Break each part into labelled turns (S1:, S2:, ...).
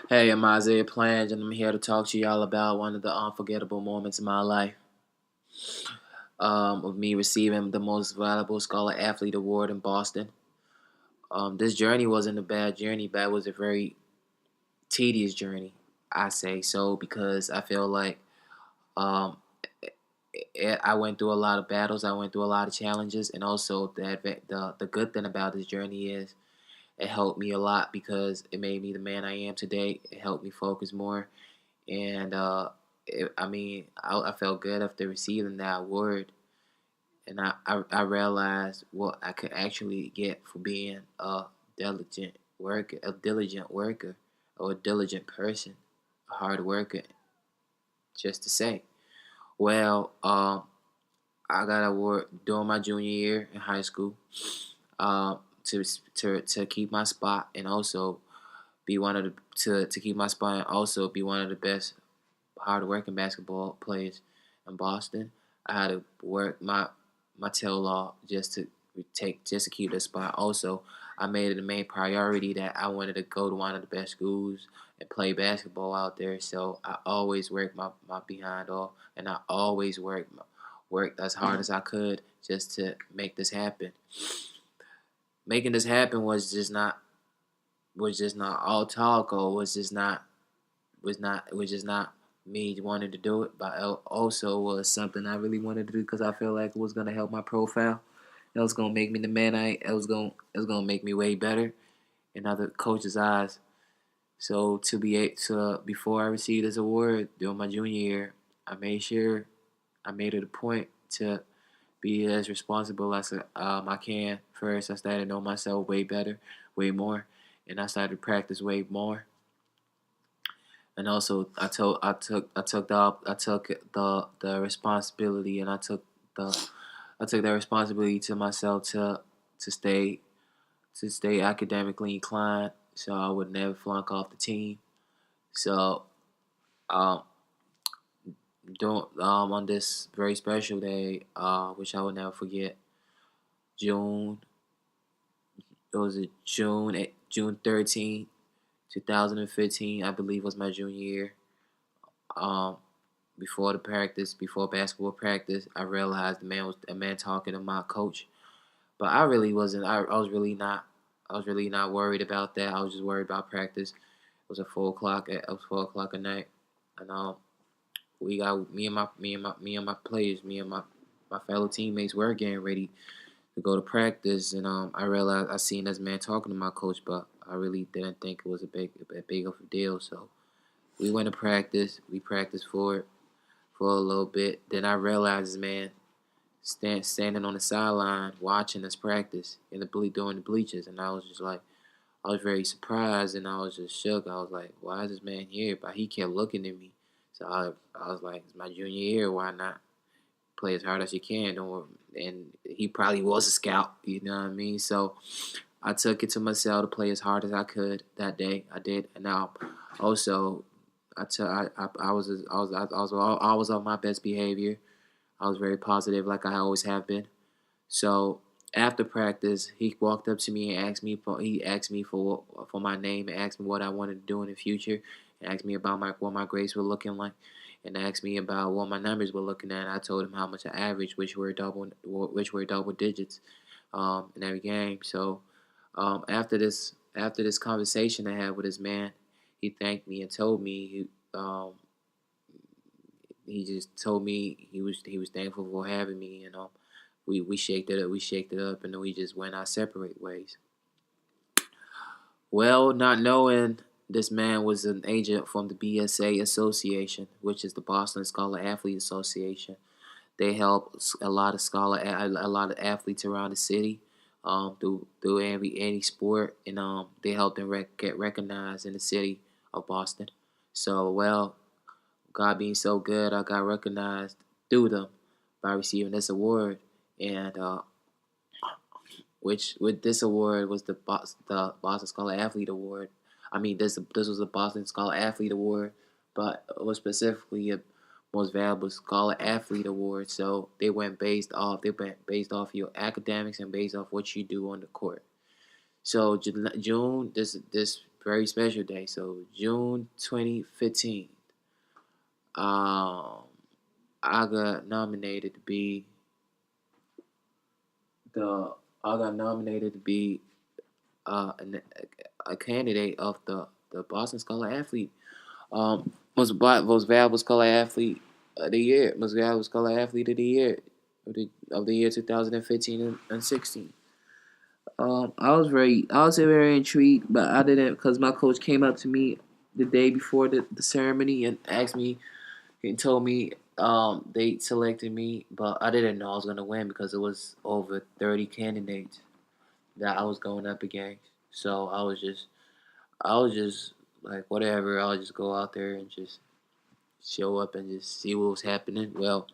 S1: Hey, I'm Isaiah Plange, and I'm here to talk to y'all about one of the unforgettable moments in my life. Of me receiving the Most Valuable Scholar Athlete Award in Boston. This journey wasn't a bad journey, but it was a very tedious journey. I say so because I feel like um, I went through a lot of battles, I went through a lot of challenges, and also the good thing about this journey is it helped me a lot because it made me the man I am today. It helped me focus more. And I felt good after receiving that award, and I realized what I could actually get for being a diligent worker, or a diligent person, a hard worker. Just to say, well, I got an award during my junior year in high school, to keep my spot and also be one of the to keep my spot and also be one of the best hard-working basketball players in Boston. I had to work my tail off just to keep the spot. Also, I made it a main priority that I wanted to go to one of the best schools and play basketball out there. So I always worked my behind off, and I always worked as hard as I could just to make this happen. Making this happen was just not all talk, or was just not me wanting to do it, but also was something I really wanted to do because I felt like it was gonna help my profile. It was gonna make me the man I. It was gonna make me way better in other coaches' eyes. So to be a- to before I received this award during my junior year, I made it a point to be as responsible as I can. First, I started to know myself way better, way more, and I started to practice way more. And also I took the responsibility, and the I took that responsibility to myself to stay to stay academically inclined, so I would never flunk off the team. So um don't on this very special day, which I will never forget, June it was a June 13th, 2015, I believe, was my junior year. um before basketball practice, I realized the man was a man talking to my coach. But I really wasn't. I was really not. I was really not worried about that. I was just worried about practice. It was 4 o'clock at night, and we got me and my players, my fellow teammates were getting ready to go to practice, and I realized I seen this man talking to my coach, but I really didn't think it was a big of a deal. So we went to practice. We practiced for a little bit. Then I realized this man standing on the sideline watching us practice during the bleachers, and I was just like, I was very surprised, and I was just shook. I was like, why is this man here? But he kept looking at me, so I was like, it's my junior year. Why not play as hard as you can? And he probably was a scout, you know what I mean? So I took it to myself to play as hard as I could that day. I did, and now also I was on my best behavior. I was very positive, like I always have been. So after practice, he walked up to me and asked me for my name, and asked me what I wanted to do in the future, and asked me about what my grades were looking like, and asked me about what my numbers were looking at. I told him how much I averaged, which were double digits, in every game. So after this conversation I had with this man, he thanked me and told me he just told me he was thankful for having me, and we shaked it up, and then we just went our separate ways. Well, not knowing this man was an agent from the BSA Association, which is the Boston Scholar Athlete Association. They help a lot of athletes around the city, through any sport, and they help them get recognized in the city of Boston. So, well, God being so good, I got recognized through them by receiving this award, and which with this award was the Boston Scholar Athlete Award. I mean, this was the Boston Scholar Athlete Award, but it was specifically a Most Valuable Scholar Athlete Award. So they went based off your academics and based off what you do on the court. So June, very special day. So June 2015, um, I got nominated to be the I got nominated to be a candidate of the Boston Scholar Athlete, most valuable scholar athlete of the year, most valuable scholar athlete of the year 2015 and 16. I was very intrigued, but I didn't because my coach came up to me the day before the ceremony and asked me and told me they selected me, but I didn't know I was gonna win because it was over 30 candidates that I was going up against. So I was just like whatever. I'll just go out there and just show up and just see what was happening. Well,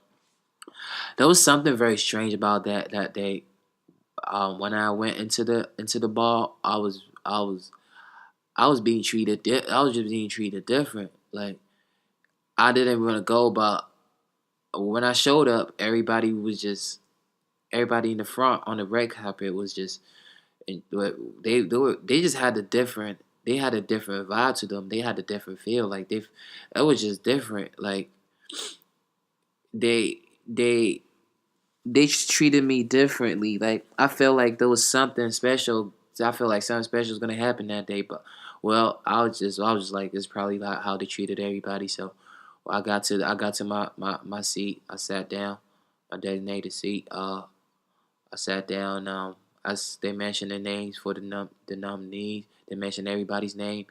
S1: there was something very strange about that day. When I went into the ball, I was being treated. I was just being treated different. Like I didn't want to go, but when I showed up, everybody in the front on the red carpet was just and they just had a different vibe to them. They had a different feel. Like it was just different. Like they they they just treated me differently. Like I felt like there was something special. I feel like something special was gonna happen that day. But well, I was just like, it's probably not how they treated everybody. So well, I got to my seat. I sat down, my designated seat. I sat down. They mentioned the names for the nominees. They mentioned everybody's name,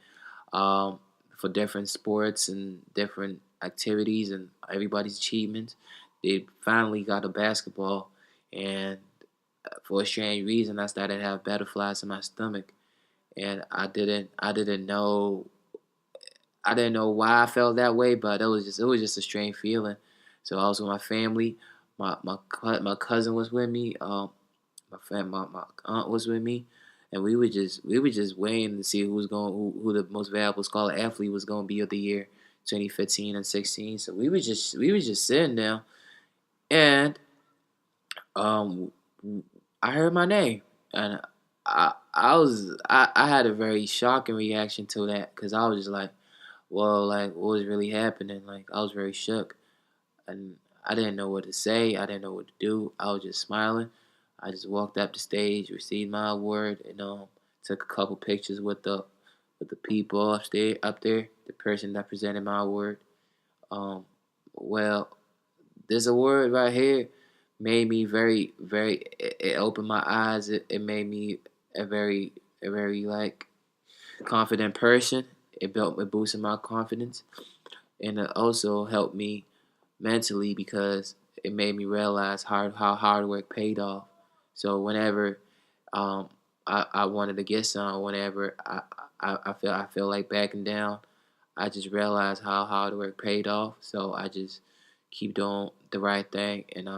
S1: um, for different sports and different activities and everybody's achievements. They finally got a basketball, and for a strange reason, I started to have butterflies in my stomach, and I didn't know why I felt that way, but it was just a strange feeling. So I was with my family. My cousin was with me. My aunt was with me, and we were just waiting to see who the most valuable scholar athlete was going to be of the year 2015 and 16. So we were just sitting there, and um I heard my name, and I had a very shocking reaction to that because I was just like, well, like what was really happening? Like I was very shook, and I didn't know what to say. I didn't know what to do. I was just smiling. I just walked up the stage, received my award, and took a couple pictures with the people up there, the person that presented my award. Um, well, this award right here made me it opened my eyes. It made me a very like confident person. It boosted my confidence, and it also helped me mentally because it made me realize how hard work paid off. So whenever um, I wanted to get some, whenever I feel like backing down, I just realized how hard work paid off. So I just keep doing the right thing, and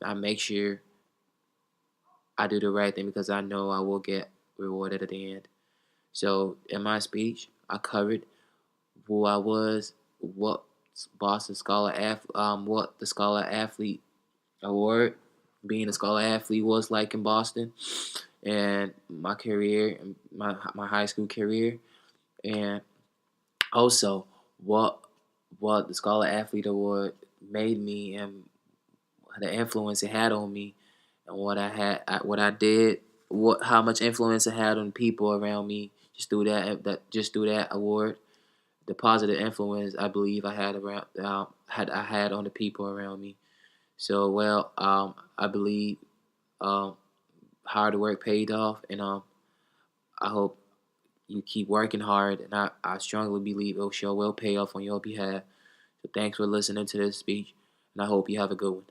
S1: I make sure I do the right thing because I know I will get rewarded at the end. So in my speech, I covered who I was, what what the Scholar Athlete Award, being a Scholar Athlete was like in Boston, and my career, my high school career, and also what the Scholar Athlete Award made me and the influence it had on me, and what I did, what how much influence it had on people around me just through that award, the positive influence I believe I had on the people around me. So well, I believe um, hard work paid off, and I hope you keep working hard, and I strongly believe it will pay off on your behalf. So thanks for listening to this speech, and I hope you have a good one.